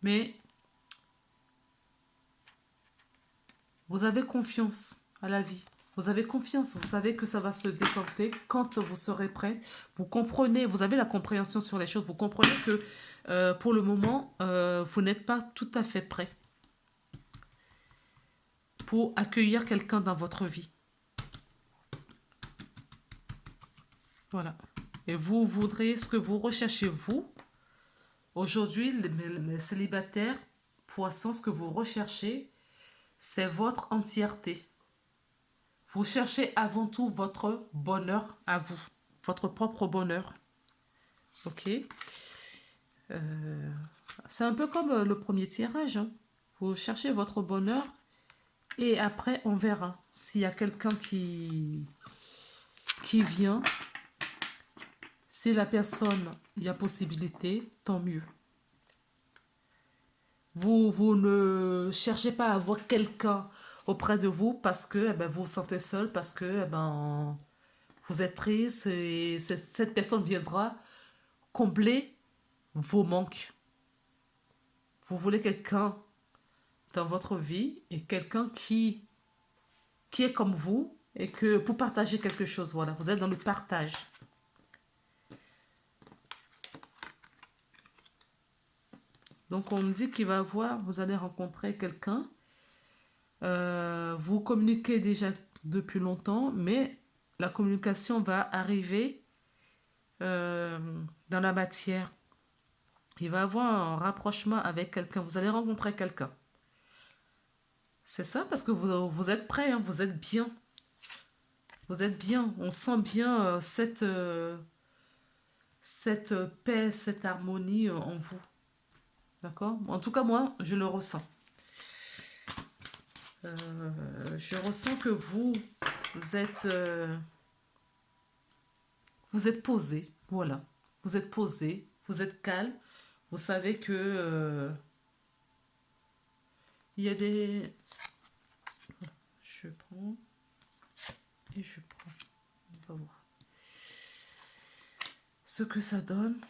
Mais vous avez confiance à la vie. Vous avez confiance, vous savez que ça va se décanter quand vous serez prêt. Vous comprenez, vous avez la compréhension sur les choses. Vous comprenez que pour le moment, vous n'êtes pas tout à fait prêt pour accueillir quelqu'un dans votre vie. Voilà. Et vous voudrez ce que vous recherchez, vous. Aujourd'hui, les célibataires, poissons, ce que vous recherchez, c'est votre entièreté. Vous cherchez avant tout votre bonheur à vous, votre propre bonheur. Ok. C'est un peu comme le premier tirage. Hein. Vous cherchez votre bonheur et après on verra s'il y a quelqu'un qui vient. Si la personne, il y a possibilité, tant mieux. Vous ne cherchez pas à avoir quelqu'un auprès de vous parce que vous vous sentez seul, parce que vous êtes triste et cette personne viendra combler vos manques. Vous voulez quelqu'un dans votre vie et quelqu'un qui est comme vous, et que pour partager quelque chose, voilà, vous êtes dans le partage. Donc on me dit qu'il va voir, vous allez rencontrer quelqu'un, vous communiquez déjà depuis longtemps, mais la communication va arriver euh, dans la matière. Il va avoir un rapprochement avec quelqu'un, vous allez rencontrer quelqu'un. C'est ça parce que vous êtes prêt, hein, vous êtes bien. Vous êtes bien, on sent bien cette paix, cette harmonie en vous. D'accord? En tout cas, moi, je le ressens. Je ressens que vous êtes posé. Voilà. Vous êtes posé, vous êtes calme. Vous savez que il y a des. Je prends et je prends. On va voir ce que ça donne.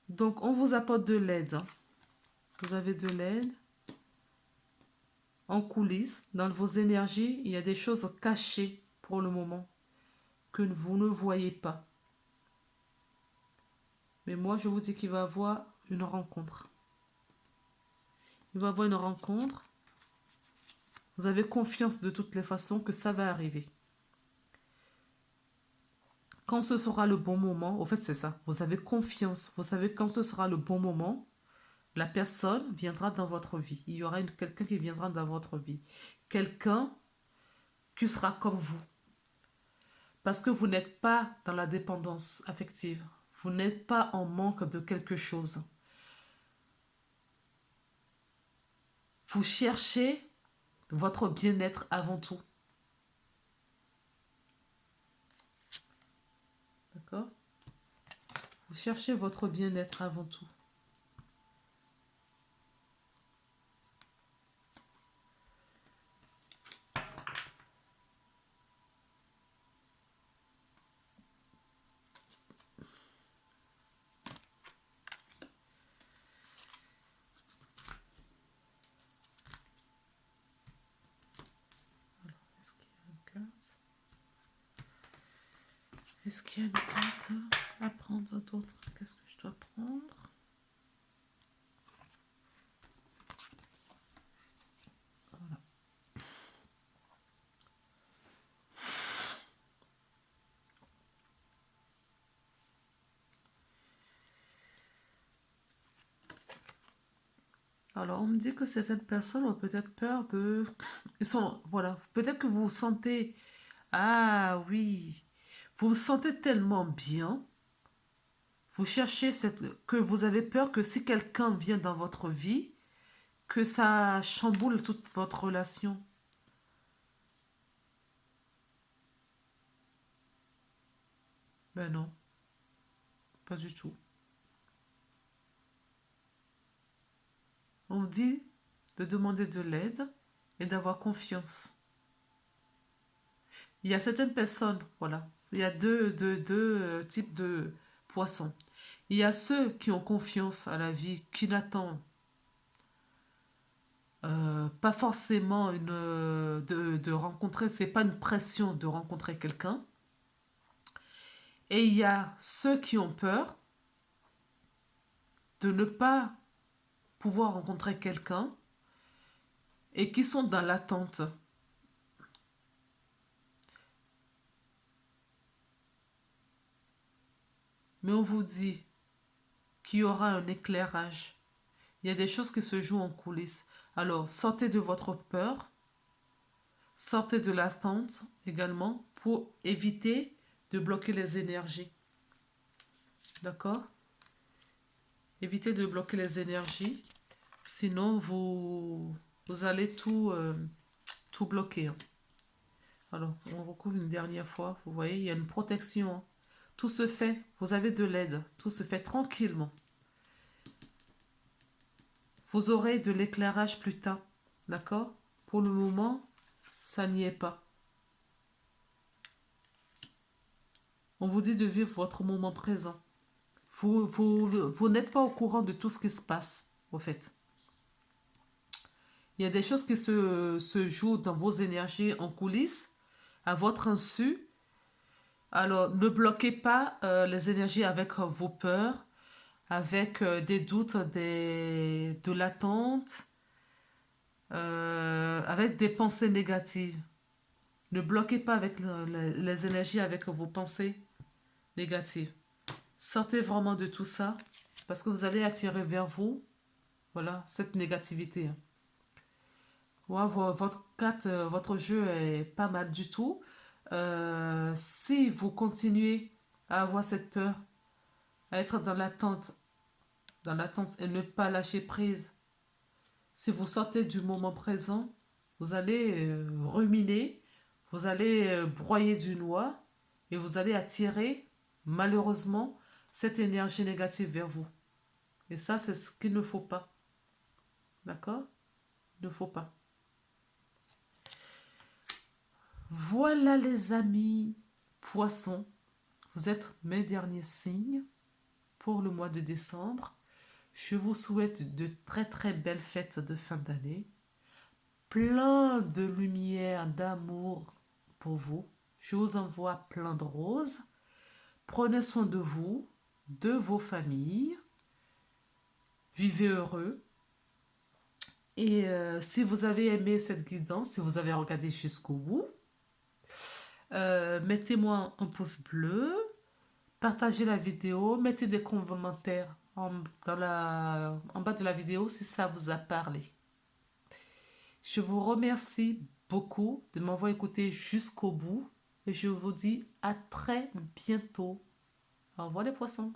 Donc, on vous apporte de l'aide, hein. Vous avez de l'aide en coulisses, dans vos énergies. Il y a des choses cachées pour le moment que vous ne voyez pas. Mais moi, je vous dis qu'il va y avoir une rencontre. Il va y avoir une rencontre. Vous avez confiance de toutes les façons que ça va arriver. Quand ce sera le bon moment, au fait c'est ça, vous avez confiance. Vous savez quand ce sera le bon moment, la personne viendra dans votre vie. Il y aura quelqu'un qui viendra dans votre vie. Quelqu'un qui sera comme vous. Parce que vous n'êtes pas dans la dépendance affective. Vous n'êtes pas en manque de quelque chose. Vous cherchez votre bien-être avant tout. D'accord? Vous cherchez votre bien-être avant tout. Est-ce qu'il y a une carte? Est-ce qu'il y a une carte à prendre d'autre? Qu'est-ce que je dois prendre? Voilà. Alors, on me dit que certaines personnes ont peut-être peur de... Ils sont... Voilà. Peut-être que vous vous sentez... Ah oui. Vous vous sentez tellement bien. Vous cherchez cette... que vous avez peur que si quelqu'un vient dans votre vie, que ça chamboule toute votre relation. Ben non, pas du tout. On vous dit de demander de l'aide et d'avoir confiance. Il y a certaines personnes, voilà, il y a deux types de poissons. Il y a ceux qui ont confiance à la vie, qui n'attendent pas forcément de rencontrer, c'est pas une pression de rencontrer quelqu'un. Et il y a ceux qui ont peur de ne pas pouvoir rencontrer quelqu'un et qui sont dans l'attente. Mais on vous dit qu'il y aura un éclairage. Il y a des choses qui se jouent en coulisses. Alors, sortez de votre peur, sortez de l'attente également pour éviter de bloquer les énergies. D'accord? Évitez de bloquer les énergies, sinon vous allez tout bloquer, hein. Alors, on recouvre une dernière fois. Vous voyez, il y a une protection, hein. Tout se fait, vous avez de l'aide. Tout se fait tranquillement. Vous aurez de l'éclairage plus tard. D'accord? Pour le moment, ça n'y est pas. On vous dit de vivre votre moment présent. Vous n'êtes pas au courant de tout ce qui se passe, au fait. Il y a des choses qui se jouent dans vos énergies en coulisses. à votre insu. Alors, ne bloquez pas les énergies avec vos peurs, avec des doutes, de l'attente, avec des pensées négatives. Ne bloquez pas avec les énergies, avec vos pensées négatives. Sortez vraiment de tout ça parce que vous allez attirer vers vous, voilà, cette négativité. Ouais, votre carte, votre jeu est pas mal du tout. Si vous continuez à avoir cette peur, à être dans l'attente et ne pas lâcher prise, si vous sortez du moment présent, vous allez ruminer, vous allez broyer du noix et vous allez attirer malheureusement cette énergie négative vers vous. Et ça, c'est ce qu'il ne faut pas. D'accord? Il ne faut pas. Voilà les amis poissons, vous êtes mes derniers signes pour le mois de décembre. Je vous souhaite de très très belles fêtes de fin d'année, plein de lumière, d'amour pour vous. Je vous envoie plein de roses. Prenez soin de vous, de vos familles. Vivez heureux. Et si vous avez aimé cette guidance, si vous avez regardé jusqu'au bout, mettez-moi un pouce bleu, partagez la vidéo, mettez des commentaires en bas de la vidéo si ça vous a parlé. Je vous remercie beaucoup de m'avoir écouté jusqu'au bout et je vous dis à très bientôt. Au revoir les poissons.